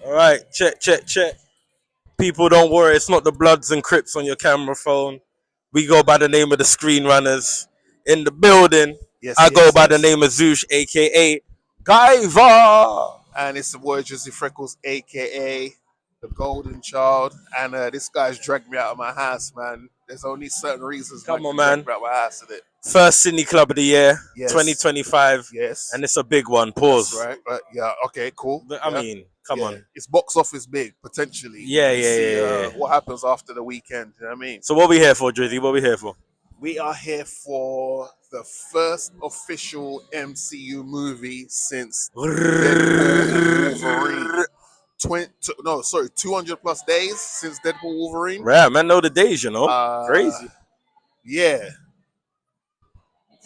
All right, check, check, check. People, don't worry. It's not the Bloods and Crips on your camera phone. We go by the name of the Screen Runners in the building. Yes, I go yes, by the yes. name of Zoosh, aka Guyver. And it's the boy Jesse Freckles, aka the Golden Child. And this guy's dragged me out of my house, man. There's only certain reasons man Come on, can drag man. me out of my house in it. First Sydney Club of the Year, Yes. 2025, Yes. and it's a big one. Pause. That's right. Yeah, okay, cool. I Yeah. mean, come Yeah. on. It's box office big, potentially. Yeah, You yeah, see, yeah. what happens after the weekend, you know what I mean? So what we here for, Drizzy? What we here for? We are here for the first official MCU movie since Deadpool and Wolverine. 200 plus days since Deadpool Wolverine. Right, man, know the days, you know. Crazy. Yeah.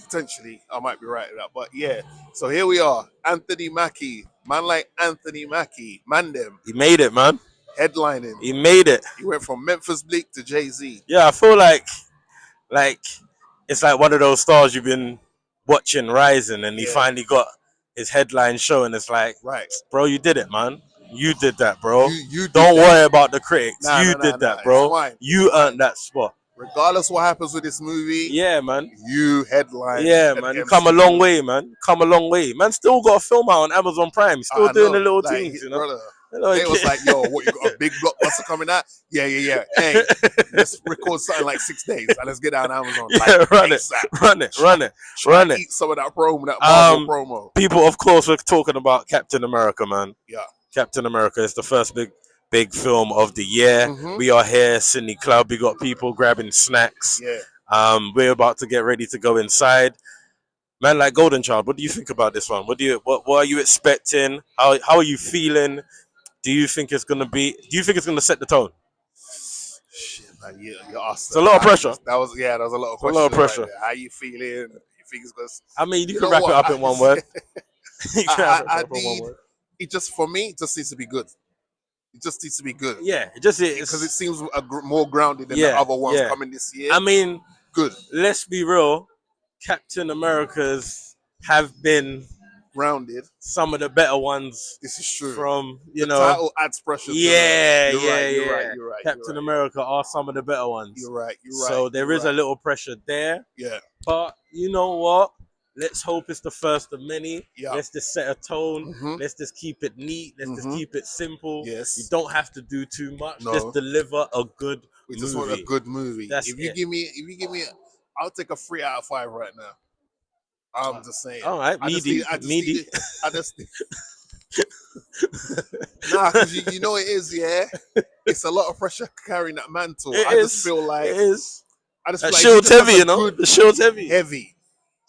Potentially, I might be right with that, but yeah. So here we are. Anthony Mackie, man like Anthony Mackie, man them, He made it, man. headlining. He made it. He went from Memphis Bleak to Jay-Z. Yeah, I feel like it's like one of those stars you've been watching rising, and he Yeah. finally got his headline show, and it's like, Right. bro, you did it, man. You did that, bro. You did Don't that. worry about the critics. Nah, you nah, did nah, that, nah. bro. It's fine. You earned that spot. Regardless what happens with this movie, Yeah, man. you headline. Yeah, an man. MCU. Come a long way, man. Come a long way. Man still got a film out on Amazon Prime. Still I doing know, the little like, things, you know. Brother, You know, it was like, yo, what, you got a big blockbuster coming out? Yeah. Hey, let's record something like 6 days and let's get out on Amazon. Yeah, Like, run it, ASAP. run it, run it, Try run to it. eat some of that promo, that Marvel promo. People, of course, we're talking about Captain America, man. Yeah. Captain America is the first big film of the year. Mhm. We are here, Sydney Club. We got people grabbing snacks. Yeah. We're about to get ready to go inside. Man, like Golden Child, what do you think about this one? What are you expecting? How are you feeling? Do you think it's gonna set the tone? Shit, man, you asked. It's a lot of pressure. That was a lot of It's a lot of questions pressure. right there. How you feeling? You think it's gonna? I mean, you You can know wrap what? it up in one word. You can wrap it I up in one need. word. It just for me, it just needs to be good. It just needs to be good. Yeah, it just is. Because it seems more grounded than Yeah, the other ones yeah. coming this year. I mean, Good, let's be real. Captain America's have been grounded. some of the better ones This is true. from the title adds pressure. Yeah, to yeah, that. You're yeah. right. You're right. Captain America are some of the better ones. You're right. So there is a little pressure there. Yeah. But you know what? Let's hope it's the first of many. Yeah. Let's just set a tone. Mhm. Let's just keep it neat. Let's just Mhm. keep it simple. Yes. You don't have to do too much. No. Just deliver a good We movie. just want a good movie. That's if you it. give me, I'll take a 3 out of 5 right now. I'm just saying. All right, I just meaty, need- I just meaty. need it- I just nah, because you know it is. Yeah, it's a lot of pressure carrying that mantle. It I is. just feel like It is. I just That feel like shield's he just has heavy, a you know. good- The shield's heavy. heavy.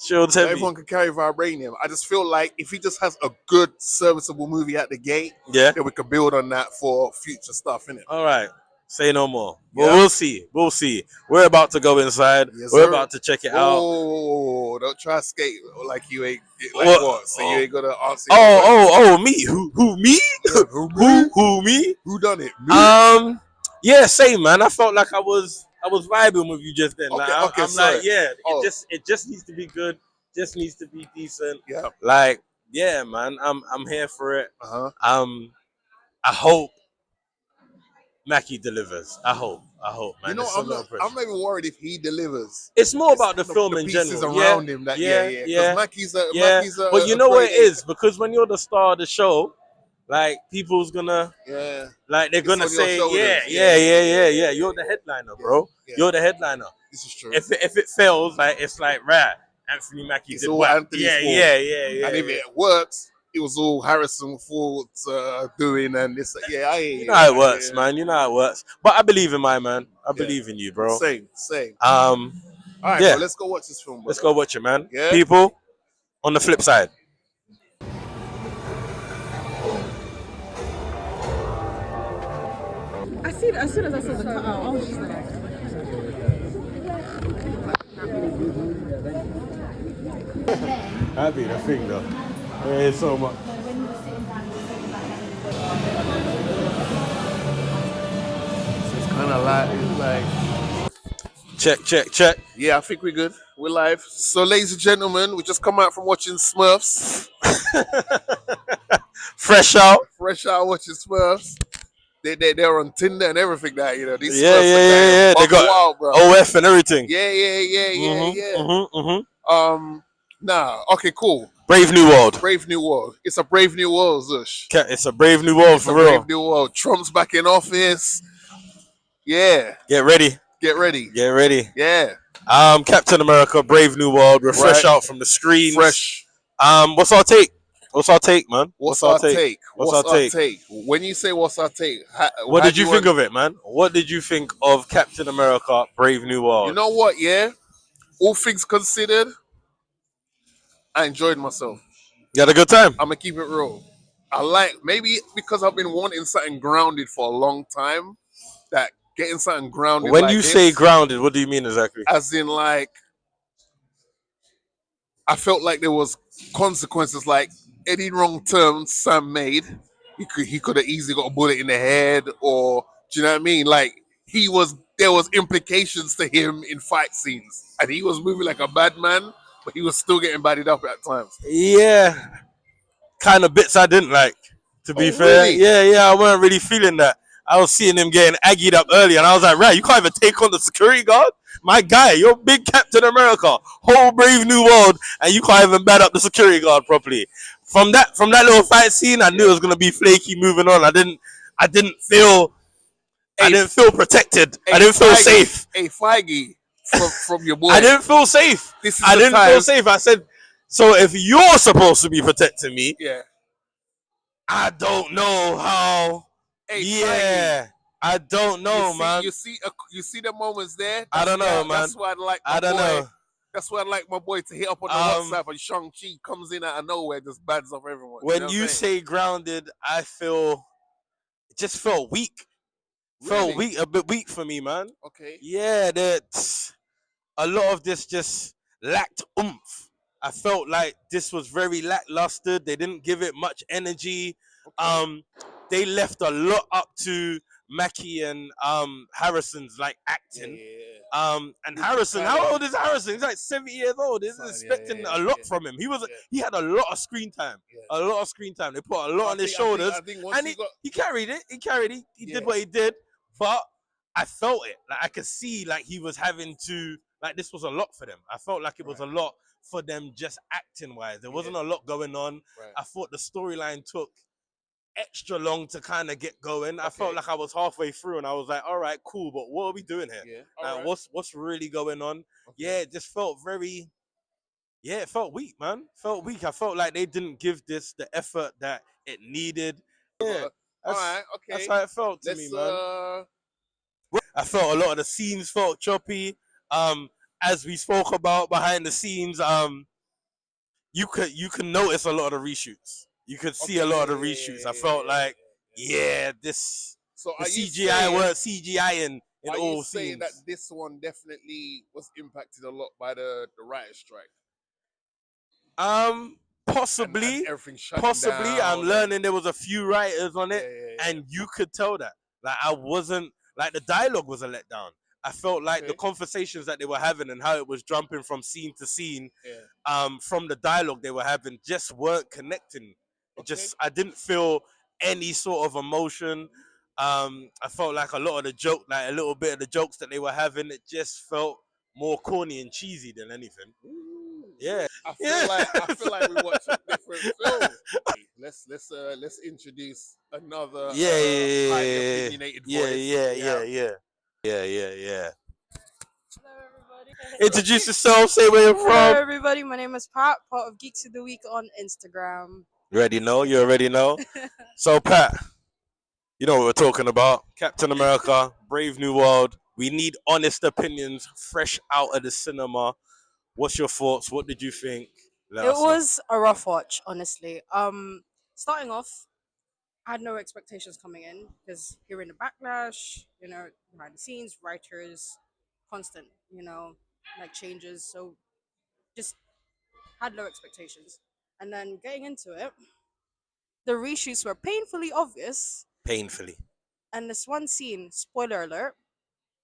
Shield's So heavy. everyone can carry vibranium. I just feel like if he just has a good, serviceable movie at the gate, Yeah. then we could build on that for future stuff, innit? All right. Say no more. Well, Yeah. we'll see. We'll see. We're about to go inside. Yes, We're sir. about to check it out. Oh, don't try to skate like you ain't like What? what? So you ain't gonna answer. Oh, me. Who me? Yeah, Who me? Who done it? Me? Yeah, same man. I felt like I was vibing with you just then. Like, Okay, okay, I'm sorry. like, yeah, Oh. it just needs to be good. Just needs to be decent. Yeah. Like, yeah, man. I'm here for it. Uh-huh. I hope Mackie delivers. I hope, man. You know, There's a I'm lot of not pressure. even worried if he delivers. It's more about the It's film the in pieces general. around Yeah, him. That yeah, yeah. yeah. Mackie's a, Yeah, Mackie's a, but you a know what it great- is, because when you're the star of the show, like people's gonna Yeah. like they're It's gonna on your say, shoulders. yeah. You're the headliner, bro. Yeah. You're the headliner. This is true. If it fails, like it's like right, Anthony Mackie It's did all what? Anthony's fault. Yeah. And if it works, it was all Harrison Ford's doing and this. Yeah, I hear You know how it works, man. You know how it works. But I believe in my man. I believe in you, bro. Same. All All right, Yeah. bro, let's go watch this film. let's brother. go watch it, man. Yeah. People, on the flip side. I see. As soon as I saw the cutout, I was just like, That'd be the thing, though. There's so much. It's kind of like. Check. Yeah, I think we're good. We're live. So, ladies and gentlemen, we just come out from watching Smurfs. Fresh out. fresh out watching Smurfs. They're on Tinder and everything now, you know. These Yeah, Smurfs yeah, are yeah, yeah. They buck got wild, bro. OF and everything. Yeah. Nah, okay, cool. Brave New World. Brave New World. It's a brave new world, Zush. It's a brave new world It's for a real. brave new world. Trump's back in office. Yeah. Get ready. Get ready. Get ready. Yeah. Captain America, Brave New World. We're fresh out from the screens. Fresh. What's our take? What's our take, man? What's our take? What's our take? When you say what's our take, What did you think of it, man? What did you think of Captain America, Brave New World? You know what, yeah? All things considered, I enjoyed myself. You had a good time? I'm going to keep it real. I like, maybe because I've been wanting something grounded for a long time, that getting something grounded When like you this, say grounded, what do you mean exactly? as in like, I felt like there was consequences, like any wrong turn Sam made, he could have easily got a bullet in the head, or do you know what I mean? Like there was implications to him in fight scenes, and he was moving like a bad man, but he was still getting badded up at times. Yeah. Kind of bits I didn't like, to be fair. Really? Yeah, I weren't really feeling that. I was seeing him getting aggied up early, and I was like, right, you can't even take on the security guard? My guy, you're big Captain America, whole Brave New World, and you can't even bat up the security guard properly. From that little fight scene, I knew it was gonna be flaky moving on. I didn't feel protected. I didn't feel safe. Hey, Feige, from your boy. I didn't feel safe. I didn't feel safe. I said, so if you're supposed to be protecting me, yeah, I don't know how. hey, Yeah, Feige, I don't know, man. You see the moments there. I don't know, man. That's why I like. I don't know. That's why I like my boy to hit up on the WhatsApp, and Shang-Chi comes in out of nowhere, just bads up everyone. When you say grounded, I feel it just felt weak. Felt weak, a bit weak for me, man. Okay. Yeah, that a lot of this just lacked oomph. I felt like this was very lackluster. They didn't give it much energy. Okay. They left a lot up to Mackie and Harrison's like acting. And Harrison, how old is Harrison? He's like 70 years old. He's expecting a lot from him. He had a lot of screen time. A lot of screen time. They put a lot on his shoulders. And he carried it. He did what he did. But I felt it. Like I could see like he was having to, like this was a lot for them. I felt like it was a lot for them just acting wise. There wasn't a lot going on. I thought the storyline took extra long to kind of get going. I felt like I was halfway through and I was like, all right, cool, but what are we doing here? What's really going on? Yeah, it just felt very, it felt weak, man. Felt weak. I felt like they didn't give this the effort that it needed. Yeah, all right, okay. That's how it felt to me, man. I felt a lot of the scenes felt choppy. As we spoke about behind the scenes, you could notice a lot of the reshoots. You could see a lot of the reshoots. I felt like, this. So the CGI weren't CGI in all scenes. Are you saying that this one definitely was impacted a lot by the writer's strike? Possibly. I'm learning there was a few writers on it, and you could tell that. Like I wasn't like the dialogue was a letdown. I felt like the conversations that they were having and how it was jumping from scene to scene, from the dialogue they were having, just weren't connecting. I didn't feel any sort of emotion. I felt like a lot of the joke, like a little bit of the jokes that they were having, it just felt more corny and cheesy than anything. Yeah. I feel like we watched a different film. Let's introduce another highly opinionated voice. Yeah. Introduce yourself, say where you're from. Hello everybody, my name is Pat, part of Geeks of the Week on Instagram. You already know. So Pat, you know what we're talking about. Captain America, Brave New World. We need honest opinions, fresh out of the cinema. What's your thoughts? What did you think? It was a rough watch, honestly. Starting off, I had no expectations coming in because hearing the backlash, behind the scenes, writers, constant, like changes. So just had low expectations. And then getting into it, the reshoots were painfully obvious. Painfully. And this one scene, spoiler alert,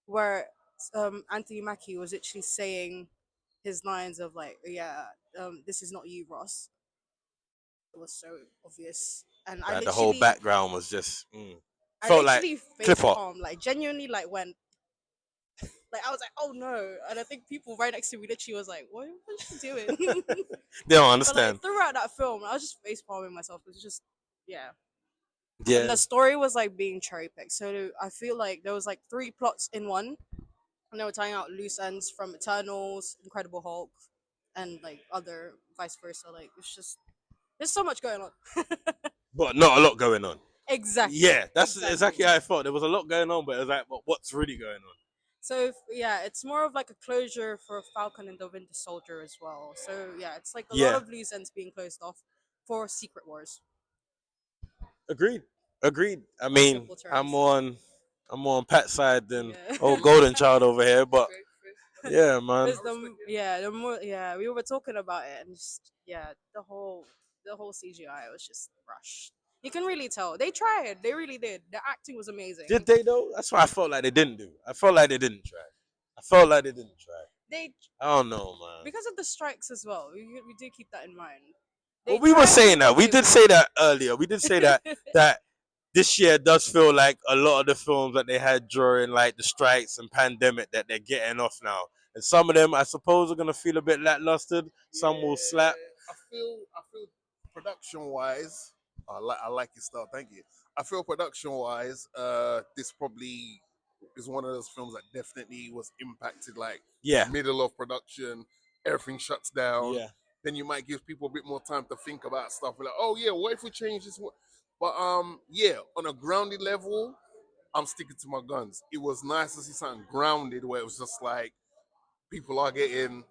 where Anthony Mackie was actually saying his lines of like, this is not you, Ross. it was so obvious, and I Like, the literally, whole background was just I felt like literally clip face art. palm, like genuinely, like when, like I was like, oh no, and I think people right next to me literally was like, what is she doing? They don't But understand. like throughout that film, I was just face palming myself. It was just, yeah. And Yeah, the story was like being cherry picked. So I feel like there was like three plots in one, and they were tying out loose ends from Eternals, Incredible Hulk, and like other vice versa. Like it's just there's so much going on. but not a lot going on. Exactly. Yeah, that's exactly how I felt. There was a lot going on, but it was like, but what's really going on? So yeah, it's more of like a closure for Falcon and the Winter Soldier as well. So yeah, it's like a lot Yeah, of loose ends being closed off for Secret Wars. agreed. Agreed. I On mean, simple terms. I'm on Pat's side than Yeah. old Golden Child over here, but yeah, man. Because the more we were talking about it and just the whole CGI was just rushed. You can really tell they tried. They really did. The acting was amazing. Did they though? That's what I felt like they didn't do. I felt like they didn't try. I felt like they didn't try. They I don't know, man. because of the strikes as well. We do keep that in mind. Well, we were saying that. We did say that earlier. We did say that that this year does feel like a lot of the films that they had during like the strikes and pandemic that they're getting off now. And some of them, I suppose, are gonna feel a bit lackluster. Some will slap. I feel production wise, I like your style. Thank you. I feel production wise, this probably is one of those films that definitely was impacted. Like Yeah, middle of production, everything shuts down. yeah, Then you might give people a bit more time to think about stuff. Like, oh yeah, what if we change this? But yeah, on a grounded level, I'm sticking to my guns. It was nice to see something grounded where it was just like people are getting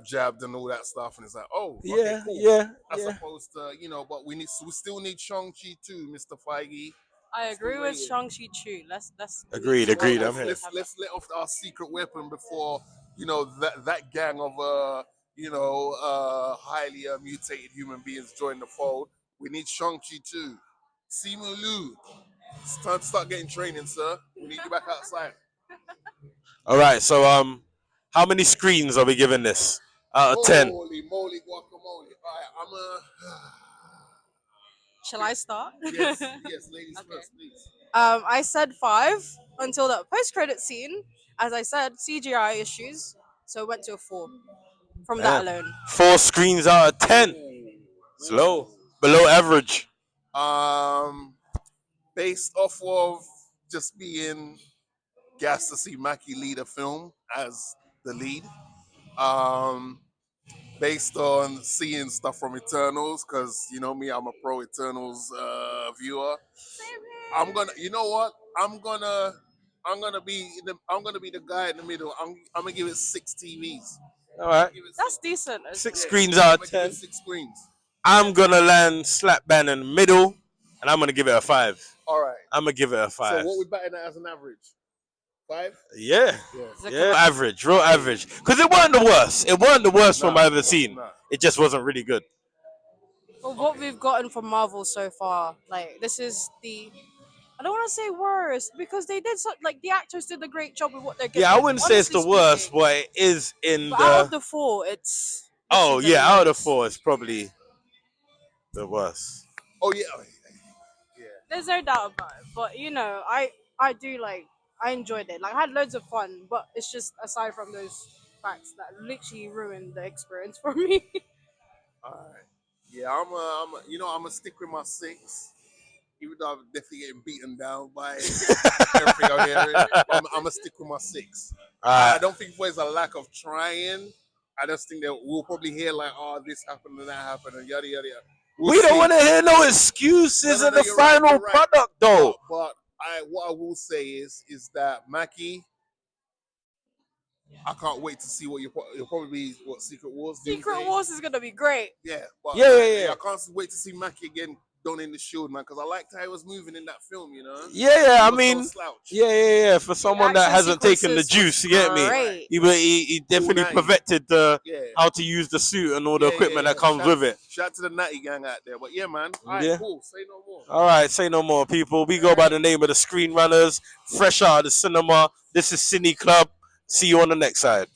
jabbed and all that stuff, and it's like, oh, okay, yeah, cool. yeah, As yeah. opposed to, but we still need Shang-Chi too, Mr. Feige. I agree with waiting. Shang-Chi too. Let's Agreed, let's- agreed, let's I'm here. have Let's that. let off our secret weapon before that gang of highly mutated human beings join the fold. We need Shang-Chi too. Simu Liu, it's time to start getting training, sir. We need you back outside. All right, so how many screens are we giving this out of 10? Holy moly, guacamole! All right, I'm Shall I start? yes, ladies Okay. first, please. I said 5 until the post-credit scene. As I said, CGI issues, so it went to a 4 from that Damn. alone. 4 screens out of 10. It's low, below average. Based off of just being gassed to see Mackie lead a film as the lead. Based on seeing stuff from Eternals, because you know me, I'm a pro Eternals viewer. I'm gonna, you know what? I'm gonna be the guy in the middle. I'm gonna give it 6 TVs. All right, That's decent. 6 Yeah, screens out I'm of gonna 10. give it 6 screens. I'm gonna land slap bang in the middle, and I'm gonna give it a 5. All right. I'm gonna give it a 5. So what we batting at as an average? 5? Yeah, Yeah. yeah, average, real average. Because it weren't the worst. It weren't the worst film I've ever seen. Nah. It just wasn't really good. But what we've gotten from Marvel so far, like this is I don't want to say worst because they did like the actors did a great job with what they're getting. Yeah, I wouldn't say it's the Honestly worst, speaking. but it is in But out of the. the 4, it's Oh literally yeah, the out of the lowest. 4, it's probably the worst. Oh yeah. There's no doubt about it. But I do I enjoyed it. Like I had loads of fun, but it's just aside from those facts that literally ruined the experience for me. All right. Yeah, I'm gonna stick with my 6, even though I'm definitely getting beaten down by everything I'm hearing. I'm gonna stick with my 6. I don't think there's a lack of trying. I just think that we'll probably hear like, oh, this happened and that happened and yada yada yada. We don't want to hear no excuses No, in the you're right, final you're right. product, though. But what I will say is that Mackie, I can't wait to see what you'll probably be Secret Wars. Secret Doomsday. Wars is gonna be great. Yeah, but Yeah. I can't wait to see Mackie again donning the shield, man, because I liked how he was moving in that film. Yeah, I He was mean, no slouch. yeah. For someone that action hasn't taken the sequences juice, you get me? great. He definitely Cool, perfected Yeah. how to use the suit and all the Yeah, equipment yeah. that comes with it. Shout out to the Natty gang out there. But yeah, man. All right, Yeah. cool. Say no more. All right, say no more, people. We go by the name of the Screen Runners, fresh out of the cinema. This is Cine Club. See you on the next side.